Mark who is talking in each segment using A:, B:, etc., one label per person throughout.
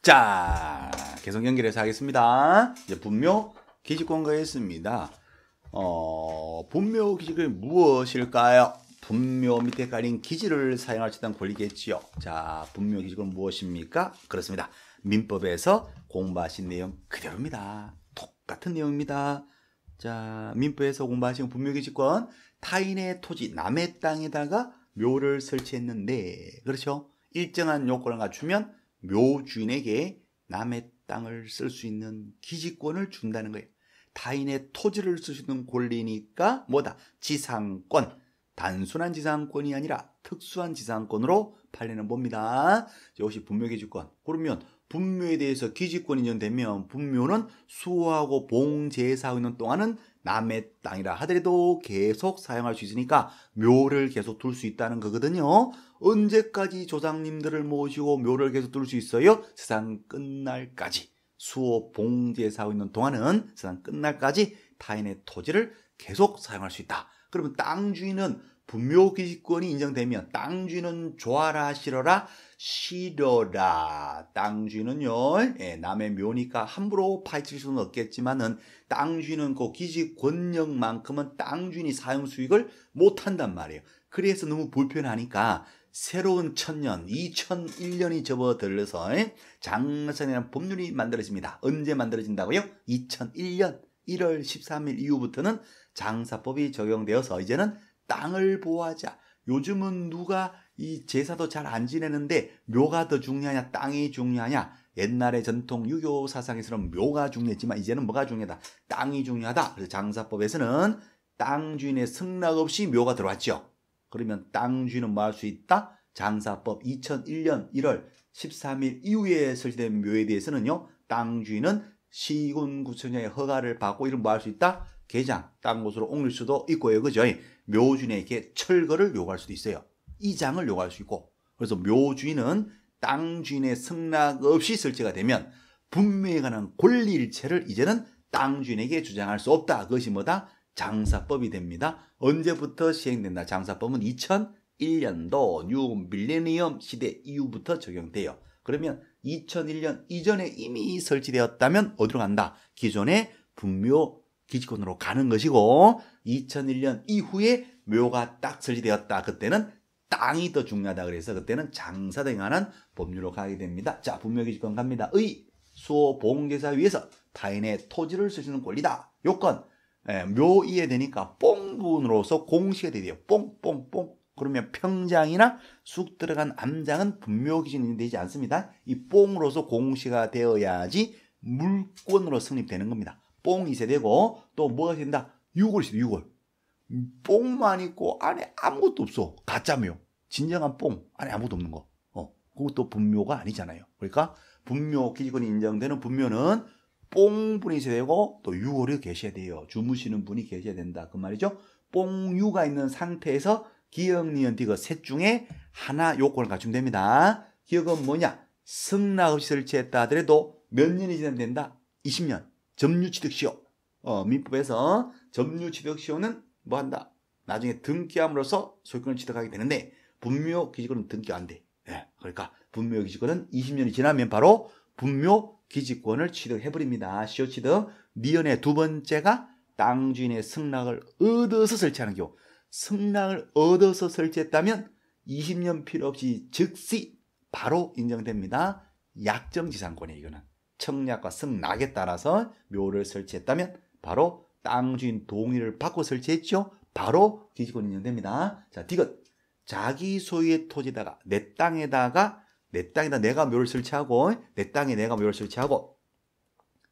A: 자, 계속 연결해서 하겠습니다. 이제 분묘 기직권가 했습니다. 분묘 기직은 무엇일까요? 분묘 밑에 깔린 기지를 사용할 수 있다는 권리겠지요. 자, 분묘 기직은 무엇입니까? 그렇습니다. 민법에서 공부하신 내용 그대로입니다. 똑같은 내용입니다. 자, 민법에서 공부하신 분묘 기직권, 타인의 토지, 남의 땅에다가 묘를 설치했는데, 그렇죠? 일정한 요건을 갖추면 묘 주인에게 남의 땅을 쓸 수 있는 기지권을 준다는 거예요. 타인의 토지를 쓸 수 있는 권리니까 뭐다? 지상권. 단순한 지상권이 아니라 특수한 지상권으로 판례는 봅니다. 이것이 분묘기지권. 그러면 분묘에 대해서 기지권이 인정되면 분묘는 수호하고 봉제사하고 있는 동안은 남의 땅이라 하더라도 계속 사용할 수 있으니까 묘를 계속 둘 수 있다는 거거든요. 언제까지 조상님들을 모시고 묘를 계속 둘 수 있어요? 세상 끝날까지. 수호 봉제사하고 있는 동안은 세상 끝날까지 타인의 토지를 계속 사용할 수 있다. 그러면 땅 주인은 분묘기지권이 인정되면 땅 주인은 좋아라 싫어라? 싫어라. 땅 주인은요, 남의 묘니까 함부로 파헤칠 수는 없겠지만은 땅 주인은 그 기지권력만큼은 땅 주인이 사용 수익을 못 한단 말이에요. 그래서 너무 불편하니까 새로운 천년 2001년이 접어들어서 장사라는 법률이 만들어집니다. 언제 만들어진다고요? 2001년 1월 13일 이후부터는 장사법이 적용되어서 이제는 땅을 보호하자. 요즘은 누가 이 제사도 잘 안 지내는데 묘가 더 중요하냐 땅이 중요하냐. 옛날의 전통 유교 사상에서는 묘가 중요했지만 이제는 뭐가 중요하다? 땅이 중요하다. 그래서 장사법에서는 땅 주인의 승낙 없이 묘가 들어왔죠. 그러면 땅 주인은 뭐 할 수 있다? 장사법 2001년 1월 13일 이후에 설치된 묘에 대해서는요, 땅 주인은 시군구청장의 허가를 받고 이런 뭐 할 수 있다? 개장, 딴 곳으로 옮길 수도 있고요. 그죠? 묘주인에게 철거를 요구할 수도 있어요. 이장을 요구할 수 있고. 그래서 묘주인은 땅 주인의 승낙 없이 설치가 되면 분묘에 관한 권리일체를 이제는 땅 주인에게 주장할 수 없다. 그것이 뭐다? 장사법이 됩니다. 언제부터 시행된다? 장사법은 2001년도 뉴 밀레니엄 시대 이후부터 적용돼요. 그러면 2001년 이전에 이미 설치되었다면 어디로 간다? 기존의 분묘 기지권으로 가는 것이고 2001년 이후에 묘가 딱 설치되었다. 그때는 땅이 더 중요하다. 그래서 그때는 장사 등에 관한 법률로 가게 됩니다. 자, 분묘 기지권 갑니다. 의, 수호, 봉제사 위에서 타인의 토지를 쓰시는 권리다. 요건, 묘 이해되니까 뽕 부분으로서 공시가 되대요. 뽕, 뽕, 뽕. 그러면 평장이나 쑥 들어간 암장은 분묘 기준이 되지 않습니다. 이 뽕으로서 공시가 되어야지 물권으로 성립되는 겁니다. 뽕이 있어야 되고 또 뭐가 된다? 유골이 있어요. 유골. 뽕만 있고 안에 아무것도 없어. 가짜묘. 진정한 뽕. 안에 아무것도 없는 거. 그것도 분묘가 아니잖아요. 그러니까 분묘 기지권이 인정되는 분묘는 뽕분이 있어야 되고 또 유골이 계셔야 돼요. 주무시는 분이 계셔야 된다. 그 말이죠. 뽕유가 있는 상태에서 기역, 니은, 디귿 셋 중에 하나 요건을 갖추면 됩니다. 기역은 뭐냐? 승낙 없이 설치했다 하더라도 몇 년이 지나면 된다? 20년. 점유취득시효. 민법에서 점유취득시효는 뭐 한다? 나중에 등기함으로써 소유권을 취득하게 되는데 분묘 기지권은 등기 안 돼. 그러니까 분묘 기지권은 20년이 지나면 바로 분묘 기지권을 취득해버립니다. 시효 취득. 니은의 두 번째가 땅 주인의 승낙을 얻어서 설치하는 경우. 승낙을 얻어서 설치했다면 20년 필요 없이 즉시 바로 인정됩니다. 약정지상권이에요. 이거는 청약과 승낙에 따라서 묘를 설치했다면 바로 땅 주인 동의를 받고 설치했죠. 바로 기지권 인정됩니다. 자, 디귿. 자기 소유의 토지다가 내 땅에다 내가 묘를 설치하고 내 땅에 내가 묘를 설치하고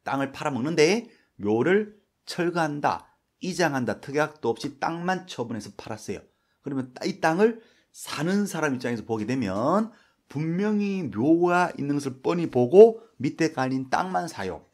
A: 땅을 팔아먹는데 묘를 철거한다. 이장한다. 특약도 없이 땅만 처분해서 팔았어요. 그러면 이 땅을 사는 사람 입장에서 보게 되면 분명히 묘가 있는 것을 뻔히 보고 밑에 깔린 땅만 사요.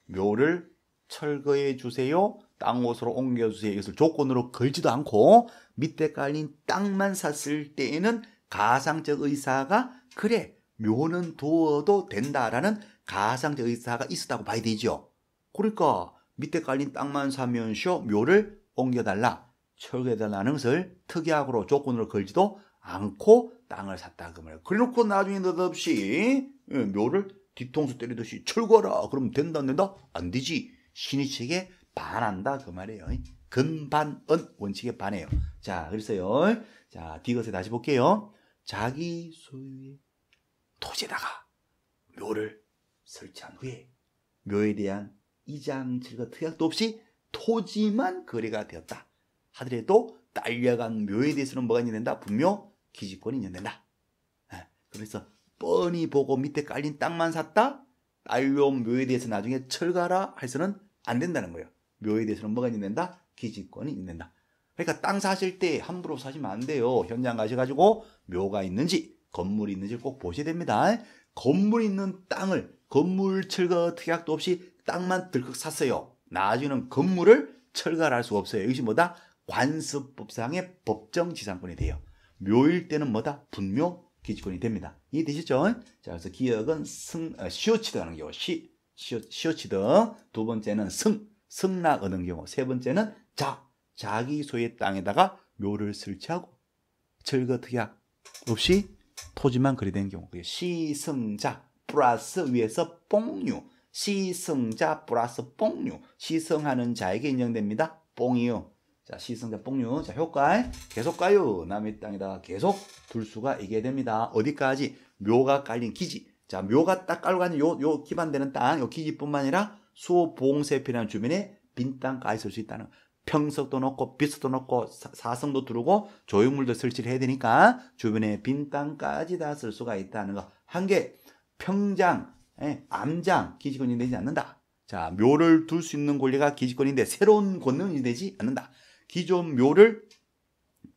A: 묘를 철거해 주세요. 땅 곳으로 옮겨주세요. 이것을 조건으로 걸지도 않고 밑에 깔린 땅만 샀을 때에는 가상적 의사가 그래 묘는 두어도 된다라는 가상적 의사가 있었다고 봐야 되죠. 그러니까 밑에 깔린 땅만 사면서 묘를 옮겨달라. 철거해달라는 것을 특약으로 조건으로 걸지도 않고 땅을 샀다 그 말이에요. 그래놓고 나중에 느닷없이 묘를 뒤통수 때리듯이 철거하라 그러면 된다 안 된다? 안 되지. 신의책에 반한다 그 말이에요. 근반은 원칙에 반해요. 자 그랬어요. 자 뒤것에 다시 볼게요. 자기 소유의 토지에다가 묘를 설치한 후에 묘에 대한 이장 철거 특약도 없이 토지만 거래가 되었다 하더라도 딸려간 묘에 대해서는 뭐가 인정된다? 분묘 기지권이 인정된다. 그래서 뻔히 보고 밑에 깔린 땅만 샀다? 딸려온 묘에 대해서 나중에 철거하라 해서는 안 된다는 거예요. 묘에 대해서는 뭐가 인정된다? 기지권이 인정된다. 그러니까 땅 사실 때 함부로 사시면 안 돼요. 현장 가셔가지고 묘가 있는지 건물이 있는지 꼭 보셔야 됩니다. 건물 있는 땅을 건물 철거 특약도 없이 땅만 들컥 샀어요. 나중에는 건물을 철거할 수 없어요. 이것이 뭐다? 관습법상의 법정지상권이 돼요. 묘일 때는 뭐다? 분묘 기지권이 됩니다. 이해되시죠? 자, 그래서 기역은 시효치득 하는 경우, 시효치득. 두 번째는 승낙 얻는 경우. 세 번째는 자기 소유의 땅에다가 묘를 설치하고 철거 특약 없이 토지만 거래된 경우. 시승자 플러스 위에서 뽕류. 시승자 플러스 뽕류. 시승하는 자에게 인정됩니다. 뽕이요. 자, 시승자 뽕류. 자, 효과 계속 가요. 남의 땅에다가 계속 둘 수가 있게 됩니다. 어디까지? 묘가 깔린 기지. 자, 묘가 딱 깔고 가는 요 기반되는 땅, 요 기지뿐만 아니라 수봉세피라는 주변에 빈 땅까지 쓸 수 있다는 거. 평석도 넣고 비석도 넣고 사성도 두르고 조형물도 설치를 해야 되니까 주변에 빈 땅까지 다 쓸 수가 있다는 거. 한 개, 평장, 암장 기지권이 되지 않는다. 자, 묘를 둘 수 있는 권리가 기지권인데 새로운 권능이 되지 않는다. 기존 묘를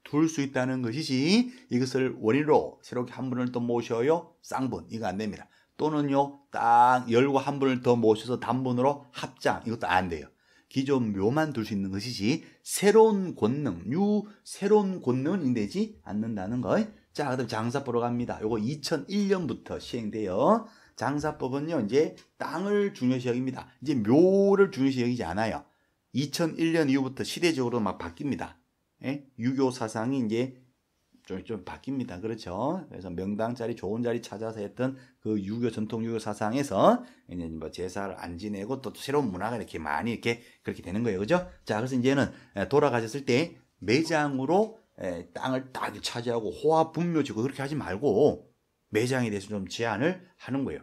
A: 둘 수 있다는 것이지 이것을 원인으로 새롭게 한 분을 더 모셔요. 쌍분 이거 안 됩니다. 또는요 땅 열고 한 분을 더 모셔서 단분으로 합장 이것도 안 돼요. 기존 묘만 둘 수 있는 것이지 새로운 권능, 새로운 권능은 되지 않는다는 거. 자, 그다음 장사법으로 갑니다. 요거 2001년부터 시행돼요. 장사법은요 이제 땅을 중요시 여깁니다. 이제 묘를 중요시 여기지 않아요. 2001년 이후부터 시대적으로 막 바뀝니다. 유교 사상이 이제 좀 바뀝니다. 그렇죠? 그래서 명당 자리, 좋은 자리 찾아서 했던 그 유교 전통 유교 사상에서 이제 뭐 제사를 안 지내고 또 새로운 문화가 이렇게 많이 이렇게 그렇게 되는 거예요. 그죠? 자, 그래서 이제는 돌아가셨을 때 매장으로 땅을 딱 차지하고 호화 분묘지고 그렇게 하지 말고 매장에 대해서 좀 제한을 하는 거예요.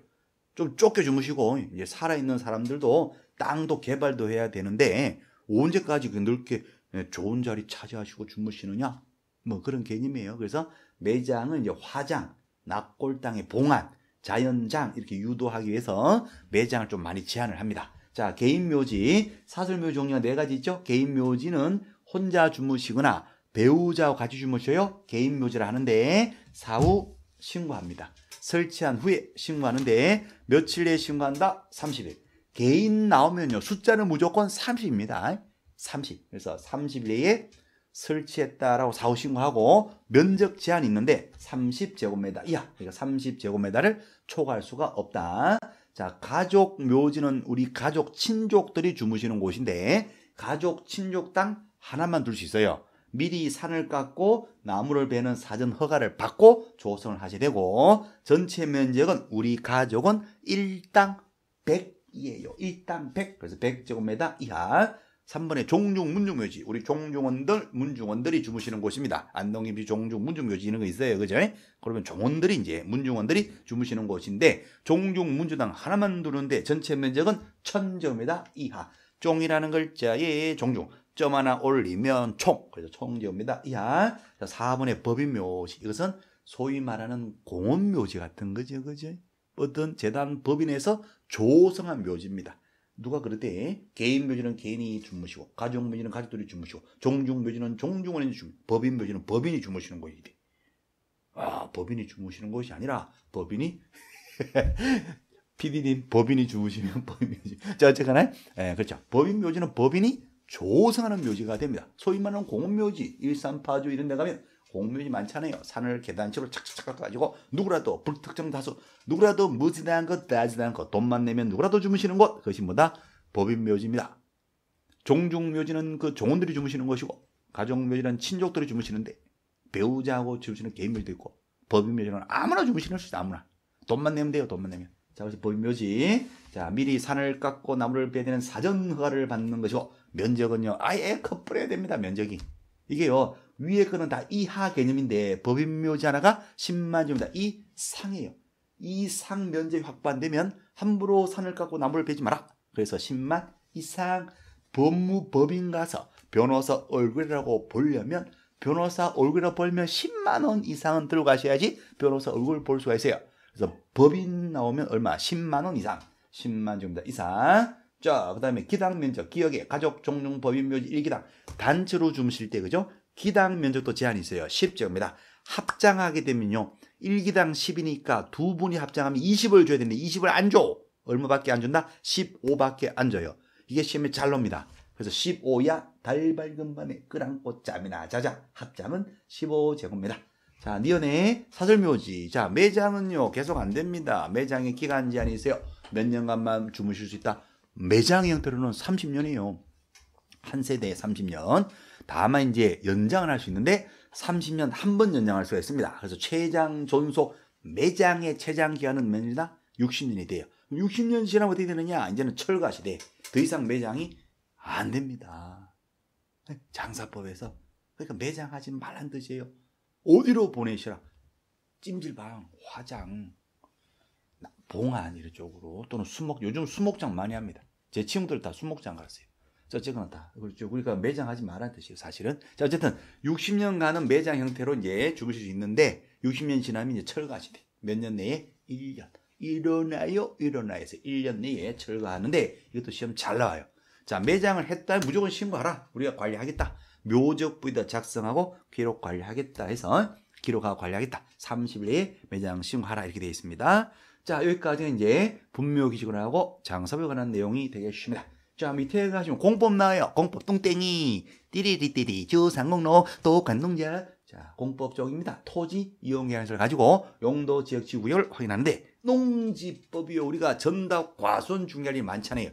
A: 좀 쫓겨 주무시고 이제 살아있는 사람들도 땅도 개발도 해야 되는데 언제까지 그렇게 좋은 자리 차지하시고 주무시느냐? 뭐 그런 개념이에요. 그래서 매장은 이제 화장, 납골당의 봉안, 자연장 이렇게 유도하기 위해서 매장을 좀 많이 제한을 합니다. 자, 개인묘지, 사설묘지 종류가 4가지 있죠. 개인묘지는 혼자 주무시거나 배우자와 같이 주무셔요. 개인묘지를 하는데 사후 신고합니다. 설치한 후에 신고하는데 며칠 내에 신고한다? 30일. 개인 나오면요 숫자는 무조건 30입니다. 30. 그래서 30일 내에 설치했다라고 사후 신고하고 면적 제한이 있는데 30제곱미터 이하. 그러니까 30제곱미터를 초과할 수가 없다. 자, 가족 묘지는 우리 가족 친족들이 주무시는 곳인데 가족 친족 땅 하나만 둘 수 있어요. 미리 산을 깎고 나무를 베는 사전 허가를 받고 조성을 하셔야 되고 전체 면적은 우리 가족은 1땅 100이에요. 1땅 100. 그래서 100제곱미터 이하. 3번에 종중 문중묘지. 우리 종중원들 문중원들이 주무시는 곳입니다. 안동김씨 종중 문중묘지 이런 거 있어요. 그죠? 그러면 종원들이 이제 문중원들이 주무시는 곳인데 종중 문주당 하나만 두는데 전체 면적은 1000제곱미터 이하. 종이라는 글자에 종중 점 하나 올리면 총. 그래서 총제곱미터 이하. 자, 4번에 법인묘지. 이것은 소위 말하는 공원묘지 같은 거죠. 그죠? 어떤 재단 법인에서 조성한 묘지입니다. 누가 그러대? 개인묘지는 개인이 주무시고 가족묘지는 가족들이 주무시고 종중묘지는 종중원이 주무시고 법인묘지는 법인이 주무시는 곳이래. 아, 법인이 주무시는 곳이 아니라 법인이 PD님 법인이 주무시면 법인묘지. 자, 어쨌거나 그렇죠. 법인묘지는 법인이 조성하는 묘지가 됩니다. 소위 말하는 공원묘지, 일산파주 이런 데 가면 공묘지 많잖아요. 산을 계단식으로 착착착 가지고 누구라도 불특정 다수 누구라도 무지대한 것 따지도 않고 돈만 내면 누구라도 주무시는 곳 그것이 뭐다? 법인묘지입니다. 종중묘지는 그 종원들이 주무시는 곳이고 가족묘지는 친족들이 주무시는데 배우자하고 주무시는 개인묘지도 있고 법인묘지는 아무나 주무시는 수 있어. 아무나. 돈만 내면 돼요. 돈만 내면. 자, 그래서 법인묘지. 자, 미리 산을 깎고 나무를 베야 되는 사전 허가를 받는 것이고 면적은요. 아예 커플해야 됩니다. 면적이. 이게요. 위에 거는 다 이하 개념인데 법인묘지 하나가 10만 제곱미터 이상이에요. 이 상 면적이 확보 안 되면 함부로 산을 깎고 나무를 베지 마라. 그래서 10만 이상 법무법인 가서 변호사 얼굴이라고 보려면 변호사 얼굴이라고 보려면 10만 원 이상은 들고 가셔야지 변호사 얼굴 볼 수가 있어요. 그래서 법인 나오면 얼마? 10만 원 이상. 10만 제곱미터 이상. 자, 그 다음에 기당 면적, 기억에 가족, 종룡, 법인, 묘지 1기당. 단체로 주무실 때, 그죠? 기당 면적도 제한이 있어요. 10제곱미터. 합장하게 되면요. 1기당 10이니까 두 분이 합장하면 20을 줘야 되는데 20을 안 줘. 얼마밖에 안 준다? 15밖에 안 줘요. 이게 시험에 잘 놉니다. 그래서 15야 달 밝은 밤에 끌안고 짬이나 자자. 합장은 15제곱미터. 자, 니은의 사설묘지. 자, 매장은요. 계속 안 됩니다. 매장에 기간 제한이 있어요. 몇 년간만 주무실 수 있다. 매장 형태로는 30년이에요. 한 세대에 30년. 다만 이제 연장을 할 수 있는데 30년 한 번 연장할 수가 있습니다. 그래서 최장 존속 매장의 최장 기간은 몇 년이다? 60년이 돼요. 60년 지나면 어떻게 되느냐? 이제는 철거 시대. 더 이상 매장이 안 됩니다. 장사법에서. 그러니까 매장하지 말란 뜻이에요. 어디로 보내시라? 찜질방, 화장, 봉안 이런 쪽으로 또는 요즘 수목장 많이 합니다. 제 친구들 다 수목장 갔어요. 어쨌거나 다 그렇죠. 그러니까 매장하지 말라는 뜻이에요. 사실은. 자, 어쨌든 60년간은 매장 형태로 이제 주무실 수 있는데 60년 지나면 이제 철거하시대. 몇 년 내에 1년. 일어나요에서 1년 내에 철거하는데 이것도 시험 잘 나와요. 자, 매장을 했다 무조건 신고하라. 우리가 관리하겠다. 묘적부에다 작성하고 기록 관리하겠다 해서 기록하고 관리하겠다. 30일 내에 매장 신고하라 이렇게 되어 있습니다. 자, 여기까지는 이제 분묘 기준을 하고 장사법에 관한 내용이 되겠습니다. 자, 밑에 가시면 공법 나와요. 공법 뚱땡이 띠리리띠리 주상공로 똑간농자. 자, 공법 쪽입니다. 토지 이용 계약서를 가지고 용도 지역 지구역을 확인하는데 농지법이요. 우리가 전답 과손 중개할 일이 많잖아요.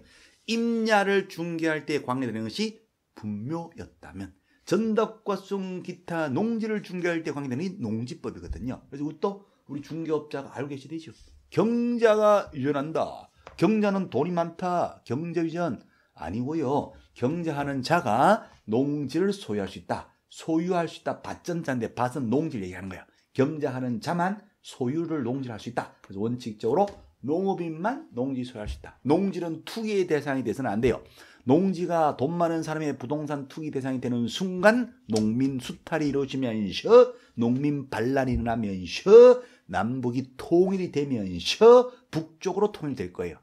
A: 임야를 중개할 때 관계되는 것이 분묘였다면 전답 과손 기타 농지를 중개할 때 관계되는 게 농지법이거든요. 그래서 이것도 우리 중개업자가 알고 계셔야 되죠. 경자가 유전한다. 경자는 돈이 많다. 경자 유전 아니고요. 경자하는 자가 농지를 소유할 수 있다. 소유할 수 있다. 밭전자인데 밭은 농지를 얘기하는 거야. 경자하는 자만 소유를 농지를 할 수 있다. 그래서 원칙적으로 농업인만 농지 소유할 수 있다. 농지는 투기의 대상이 돼서는 안 돼요. 농지가 돈 많은 사람의 부동산 투기 대상이 되는 순간 농민 수탈이 이루어지면서 농민 반란이 일어나면서 남북이 통일이 되면서 북쪽으로 통일될 거예요.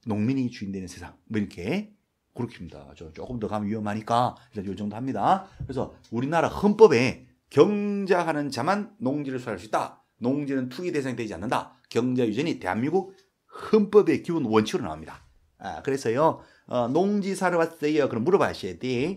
A: 농민이 주인 되는 세상. 뭐 이렇게 그렇습니다. 조금 더 가면 위험하니까 일단 이 정도 합니다. 그래서 우리나라 헌법에 경자하는 자만 농지를 소유할 수 있다. 농지는 투기 대상이 되지 않는다. 경자 유전이 대한민국 헌법의 기본 원칙으로 나옵니다. 그래서요. 농지 사러 왔어요. 그럼 물어봐야 돼.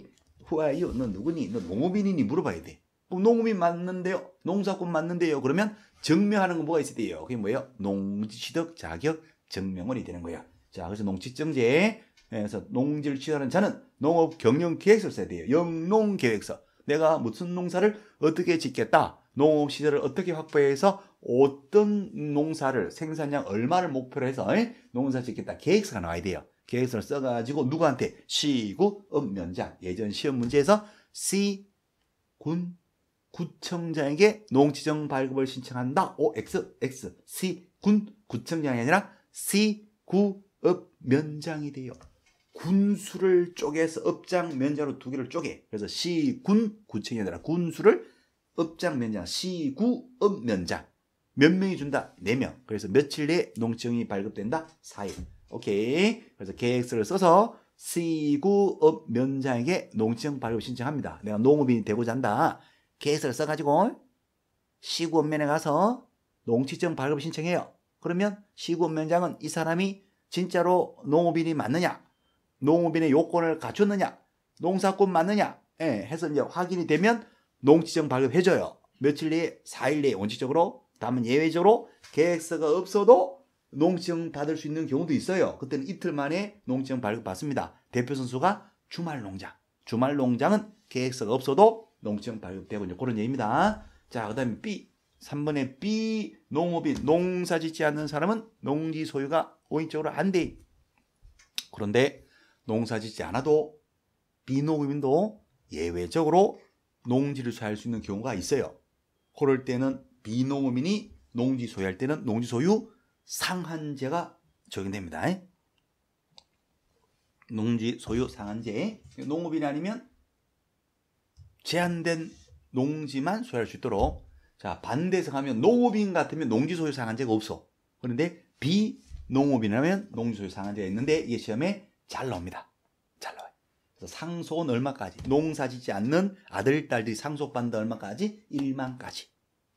A: Who are you? 너 누구니? 너 농업인이니? 물어봐야 돼. 농업인 맞는데요? 농사꾼 맞는데요? 그러면 증명하는 건 뭐가 있어야 돼요? 그게 뭐예요? 농지 취득 자격 증명원이 되는 거예요. 자, 그래서 농지증제에서 농지를 취득하는 자는 농업 경영 계획서를 써야 돼요. 영농 계획서. 내가 무슨 농사를 어떻게 짓겠다. 농업 시설을 어떻게 확보해서 어떤 농사를 생산량 얼마를 목표로 해서 농사 짓겠다. 계획서가 나와야 돼요. 계획서를 써가지고 누구한테? 시구 읍면장. 예전 시험 문제에서 구청장에게 농지정 발급을 신청한다. X 구청장이 아니라 읍면장이 돼요. 군수를 쪼개서 읍장 면장으로 두 개를 쪼개. 그래서 구청이 아니라 군수를 읍장 면장, 읍면장. 몇 명이 준다? 4명. 그래서 며칠 내에 농지정이 발급된다? 4일. 오케이. 그래서 계획서를 써서 읍면장에게 농지정 발급 신청합니다. 내가 농업인이 되고자 한다. 계획서를 써가지고 시구읍면에 가서 농지정 발급 신청해요. 그러면 시구읍면장은 이 사람이 진짜로 농업인이 맞느냐, 농업인의 요건을 갖췄느냐, 농사꾼 맞느냐 해서 이제 확인이 되면 농지정 발급해줘요. 며칠 내에 4일 내에 원칙적으로. 다만 예외적으로 계획서가 없어도 농지정 받을 수 있는 경우도 있어요. 그때는 이틀 만에 농지정 발급 받습니다. 대표 선수가 주말농장. 주말농장은 계획서가 없어도 농지형 발급되고 이제 그런 얘기입니다. 자, 그 다음에 B. 3번에 B. 농업인, 농사 짓지 않는 사람은 농지 소유가 오인적으로 안 돼. 그런데 농사 짓지 않아도 비농업인도 예외적으로 농지를 소유할 수 있는 경우가 있어요. 그럴 때는 비농업인이 농지 소유할 때는 농지 소유 상한제가 적용됩니다. 농지 소유 상한제. 농업인이 아니면 제한된 농지만 소유할 수 있도록. 자, 반대해서 가면 농업인 같으면 농지 소유 상한제가 없어. 그런데 비농업인이라면 농지 소유 상한제가 있는데 이게 시험에 잘 나옵니다. 잘 나와요. 그래서 상속은 얼마까지? 농사 짓지 않는 아들, 딸들이 상속받는다 얼마까지? 1만까지.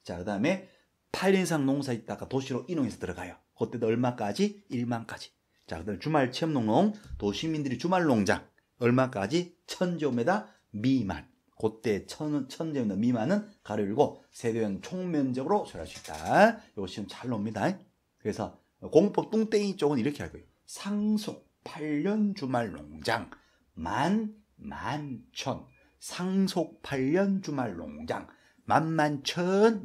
A: 자, 그 다음에 8년 이상 농사 짓다가 도시로 이농해서 들어가요. 그때도 얼마까지? 1만까지. 자, 그 다음에 주말 체험농농, 도시민들이 주말 농장 얼마까지? 1000제곱미터 미만. 그때 1000제곱미터 미만은 가로 열고 세대원 총면적으로 소유할 수 있다. 이거 시험 잘 나옵니다. 그래서 공법 뚱땡이 쪽은 이렇게 할 거예요. 상속 8년 주말 농장 만천. 상속 8년 주말 농장 만만천.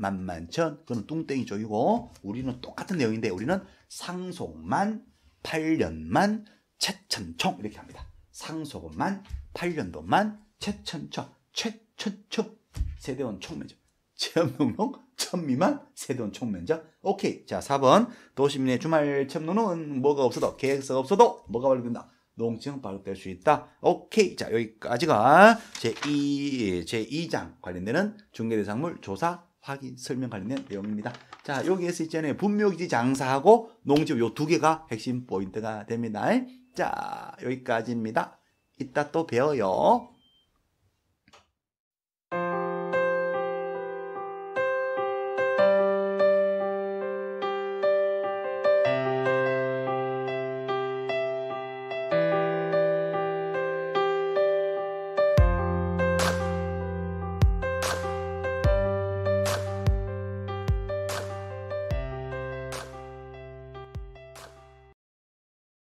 A: 그건 뚱땡이 쪽이고 우리는 똑같은 내용인데 우리는 상속만 8년만 최천총 이렇게 합니다. 상속만 8년도만 최천총 세대원 총면적. 체험농농 1000미만 세대원 총면적. 오케이. 자, 4번 도시민의 주말 체험농농은 뭐가 없어도 계획서가 없어도 뭐가 발급된다. 농지형 발급될 수 있다. 오케이. 자, 여기까지가 제2장 관련되는 중개대상물 조사 확인 설명 관련된 내용입니다. 자, 여기에서 있잖아요. 분묘기지 장사하고 농지업 요 두 개가 핵심 포인트가 됩니다. 자, 여기까지입니다. 이따 또 배워요.